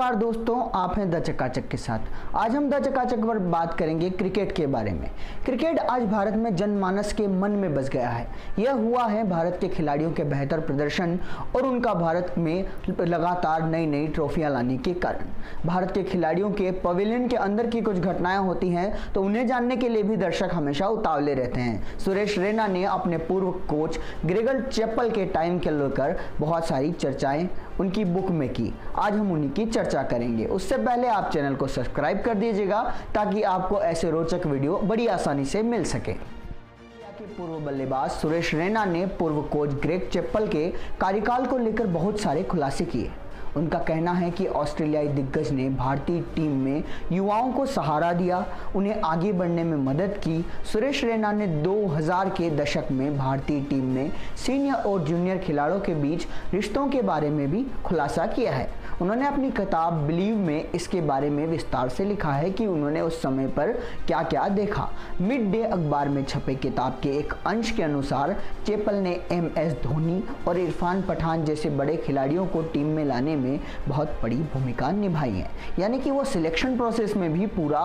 नमस्कार दोस्तों, आप हैं द चकाचक के साथ। आज हम द चकाचक पर बात करेंगे क्रिकेट के बारे में। क्रिकेट आज भारत में जनमानस के मन में बस गया है। यह हुआ है भारत के खिलाड़ियों के बेहतर प्रदर्शन और उनका भारत में लगातार नई नई ट्रॉफियां लाने के कारण। भारत के खिलाड़ियों के पवेलियन के अंदर की कुछ घटनाएं होती हैं तो उन्हें जानने के लिए भी दर्शक हमेशा उतावले रहते हैं। सुरेश रैना ने अपने पूर्व कोच ग्रेगल चैपल के टाइम के लेकर बहुत सारी चर्चाएं उनकी बुक में की। आज हम उन्हीं की चर्चा करेंगे। उससे पहले आप चैनल को सब्सक्राइब कर दीजिएगा ताकि आपको ऐसे रोचक वीडियो बड़ी आसानी से मिल सके। पूर्व बल्लेबाज सुरेश रैना ने पूर्व कोच ग्रेग चैपल के कार्यकाल को लेकर बहुत सारे खुलासे किए। उनका कहना है कि ऑस्ट्रेलियाई दिग्गज ने भारतीय टीम में युवाओं को सहारा दिया, उन्हें आगे बढ़ने में मदद की। सुरेश रैना ने 2000 के दशक में भारतीय टीम में सीनियर और जूनियर खिलाड़ियों के बीच रिश्तों के बारे में भी खुलासा किया है। उन्होंने अपनी किताब बिलीव में इसके बारे में विस्तार से लिखा है कि उन्होंने उस समय पर क्या क्या देखा। मिड डे अखबार में छपे किताब के एक अंश के अनुसार चैपल ने MS धोनी और इरफान पठान जैसे बड़े खिलाड़ियों को टीम में लाने में बहुत बड़ी भूमिका निभाई है। यानी कि वो सिलेक्शन प्रोसेस में भी पूरा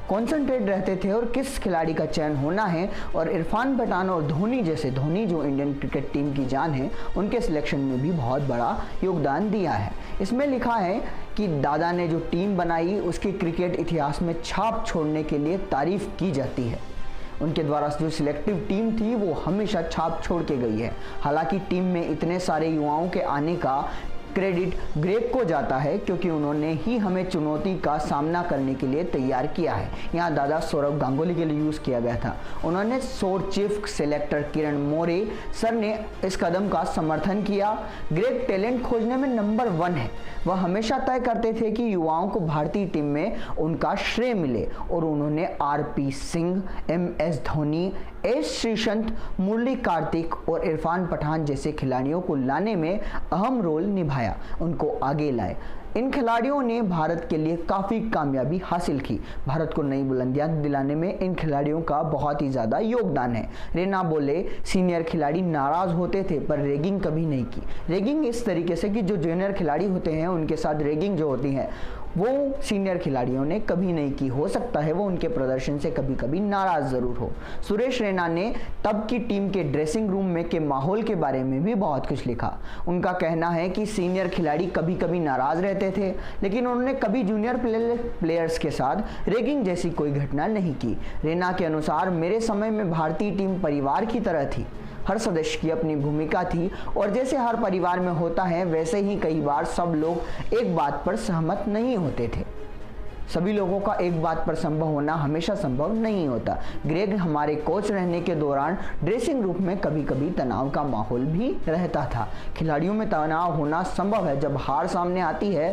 कॉन्सेंट्रेट रहते थे और किस खिलाड़ी का चयन होना है। और इरफान पठान और धोनी जो इंडियन क्रिकेट टीम की जान है, उनके सिलेक्शन में भी बहुत बड़ा योगदान दिया है। इसमें लिखा है कि दादा ने जो टीम बनाई उसकी क्रिकेट इतिहास में छाप छोड़ने के लिए तारीफ की जाती है। उनके द्वारा जो सिलेक्टिव टीम थी वो हमेशा छाप छोड़ के गई है। हालांकि टीम में इतने सारे युवाओं के आने का क्रेडिट ग्रेग को जाता है क्योंकि उन्होंने ही हमें चुनौती का सामना करने के लिए तैयार किया है। यहाँ दादा सौरव गांगुली के लिए यूज़ किया गया था। उन्होंने सोर chief selector Kiran More sir ने इस कदम का समर्थन किया। ग्रेग टैलेंट खोजने में नंबर 1 है। वह हमेशा तय करते थे कि युवाओं को भारतीय टीम में उनका श्रेय मिले और उन्होंने RP Singh, MS Dhoni, S Sreesanth, मुरली कार्तिक और इरफान पठान जैसे खिलाड़ियों को लाने में अहम रोल निभाया, उनको आगे लाए। इन खिलाड़ियों ने भारत के लिए काफ़ी कामयाबी हासिल की। भारत को नई बुलंदियां दिलाने में इन खिलाड़ियों का बहुत ही ज़्यादा योगदान है। रैना बोले, सीनियर खिलाड़ी नाराज़ होते थे पर रेगिंग कभी नहीं की। रेगिंग इस तरीके से कि जो जूनियर खिलाड़ी होते हैं उनके साथ रेगिंग जो होती है वो सीनियर खिलाड़ियों ने कभी नहीं की। हो सकता है वो उनके प्रदर्शन से कभी कभी नाराज़ ज़रूर हो। सुरेश रैना ने तब की टीम के ड्रेसिंग रूम में के माहौल के बारे में भी बहुत कुछ लिखा। उनका कहना है कि सीनियर खिलाड़ी कभी कभी नाराज़ रहते थे लेकिन उन्होंने कभी जूनियर प्लेयर्स के साथ रेगिंग जैसी कोई घटना नहीं की। रैना के अनुसार, मेरे समय में भारतीय टीम परिवार की तरह थी। हर सदस्य की अपनी भूमिका थी और जैसे हर परिवार में होता है वैसे ही कई बार सब लोग एक बात पर सहमत नहीं होते थे। सभी लोगों का एक बात पर संभव होना हमेशा संभव नहीं होता। ग्रेग हमारे कोच रहने के दौरान ड्रेसिंग रूम में कभी कभी तनाव का माहौल भी रहता था। खिलाड़ियों में तनाव होना संभव है। जब हार सामने आती है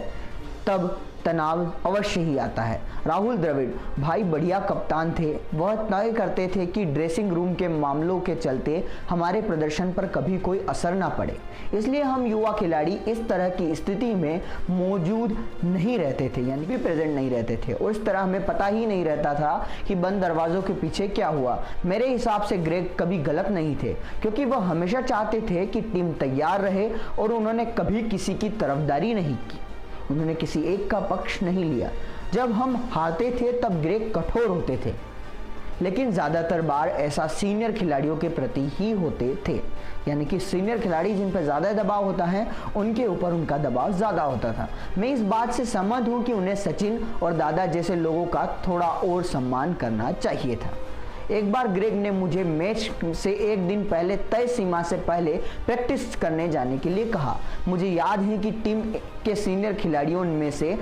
तब तनाव अवश्य ही आता है। राहुल द्रविड़ भाई बढ़िया कप्तान थे। वह तय करते थे कि ड्रेसिंग रूम के मामलों के चलते हमारे प्रदर्शन पर कभी कोई असर ना पड़े, इसलिए हम युवा खिलाड़ी इस तरह की स्थिति में मौजूद नहीं रहते थे, यानी कि प्रेजेंट नहीं रहते थे और इस तरह हमें पता ही नहीं रहता था कि बंद दरवाज़ों के पीछे क्या हुआ। मेरे हिसाब से ग्रेग कभी गलत नहीं थे क्योंकि वह हमेशा चाहते थे कि टीम तैयार रहे और उन्होंने कभी किसी की तरफदारी नहीं की। उन्होंने किसी एक का पक्ष नहीं लिया। जब हम हारते थे तब ग्रेग कठोर होते थे लेकिन ज़्यादातर बार ऐसा सीनियर खिलाड़ियों के प्रति ही होते थे, यानी कि सीनियर खिलाड़ी जिन पर ज़्यादा दबाव होता है उनके ऊपर उनका दबाव ज़्यादा होता था। मैं इस बात से सहमत हूँ कि उन्हें सचिन और दादा जैसे लोगों का थोड़ा और सम्मान करना चाहिए था। एक बार ग्रेग ने मुझे मैच से एक दिन पहले तय सीमा से पहले प्रैक्टिस करने जाने के लिए कहा। मुझे याद है कि टीम के सीनियर खिलाड़ियों में से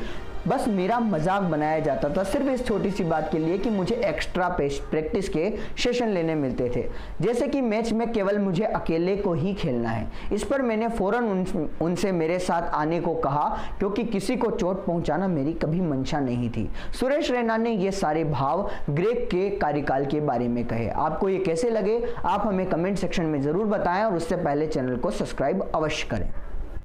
बस मेरा मजाक बनाया जाता था सिर्फ इस छोटी सी बात के लिए कि मुझे एक्स्ट्रा प्रैक्टिस के सेशन लेने मिलते थे, जैसे कि मैच में केवल मुझे अकेले को ही खेलना है। इस पर मैंने फौरन उनसे मेरे साथ आने को कहा क्योंकि किसी को चोट पहुंचाना मेरी कभी मंशा नहीं थी। सुरेश रैना ने ये सारे भाव ग्रेग के कार्यकाल के बारे में कहे। आपको ये कैसे लगे आप हमें कमेंट सेक्शन में ज़रूर बताएं और उससे पहले चैनल को सब्सक्राइब अवश्य करें।